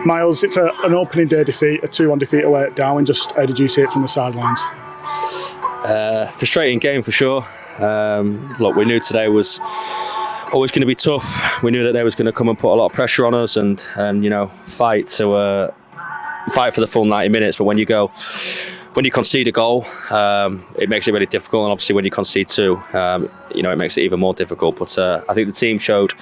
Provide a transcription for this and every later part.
Miles, it's an opening day defeat, a 2-1 defeat away at Darwen. Just how did you see it from the sidelines? Frustrating game for sure. Look, we knew today was always going to be tough. We knew that they was going to come and put a lot of pressure on us and fight for the full 90 minutes. But when you concede a goal, it makes it really difficult, and obviously when you concede two, it makes it even more difficult. But I think the team showed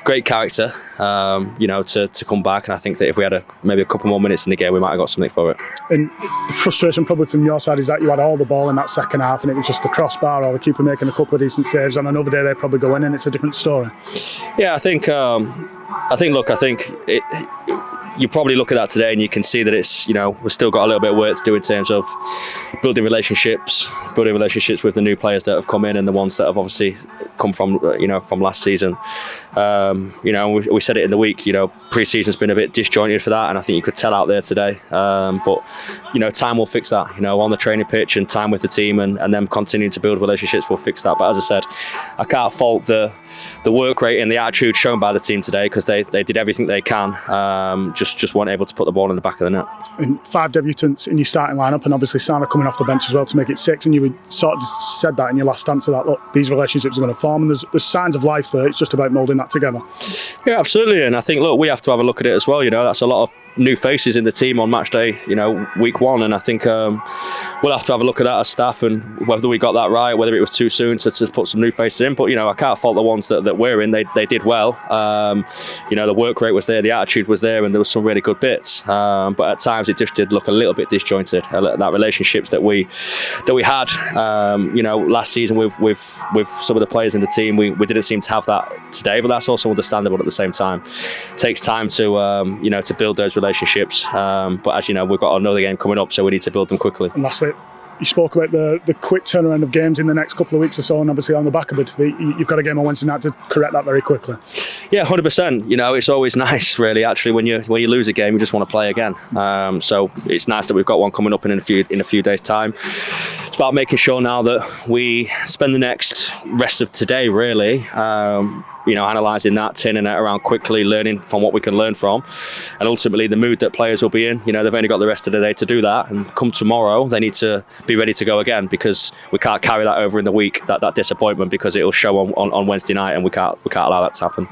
great character, to come back, and I think that if we had maybe a couple more minutes in the game, we might have got something for it. And the frustration probably from your side is that you had all the ball in that second half, and it was just the crossbar or the keeper making a couple of decent saves. On another day, they probably go in, and it's a different story. Yeah, I think you probably look at that today and you can see that it's, we've still got a little bit of work to do in terms of building relationships with the new players that have come in and the ones that have obviously come from last season. We said it in the week, pre-season's been a bit disjointed for that, and I think you could tell out there today. But time will fix that, on the training pitch, and time with the team and them continuing to build relationships will fix that. But as I said, I can't fault the work rate and the attitude shown by the team today, because they did everything they can, just weren't able to put the ball in the back of the net. And 5 debutants in your starting lineup, and obviously Sana coming off the bench as well to make it 6, and you sort of said that in your last answer, that look, these relationships are going to form, and there's signs of life there. It's just about moulding that together. Yeah, absolutely. And I think, look, we have to have a look at it as well. That's a lot of new faces in the team on match day, week 1, and I think we'll have to have a look at that as staff, and whether we got that right, whether it was too soon to put some new faces in. But I can't fault the ones that were in. They did well. The work rate was there, the attitude was there, and there was some really good bits. But at times it just did look a little bit disjointed. That relationships that we had, last season with some of the players in the team, we didn't seem to have that today. But that's also understandable at the same time. It takes time to build those relationships. But as you know, we've got another game coming up, so we need to build them quickly. And lastly, you spoke about the quick turnaround of games in the next couple of weeks or so, and obviously on the back of the defeat, you've got a game on Wednesday night to correct that very quickly. Yeah, 100%. It's always nice, really. Actually, when you lose a game, you just want to play again. So it's nice that we've got one coming up in a few days' time. It's about making sure now that we spend the next rest of today, really, analysing that, turning it around quickly, learning from what we can learn from, and ultimately the mood that players will be in. They've only got the rest of the day to do that, and come tomorrow they need to be ready to go again, because we can't carry that over in the week, that disappointment, because it will show on Wednesday night, and we can't allow that to happen.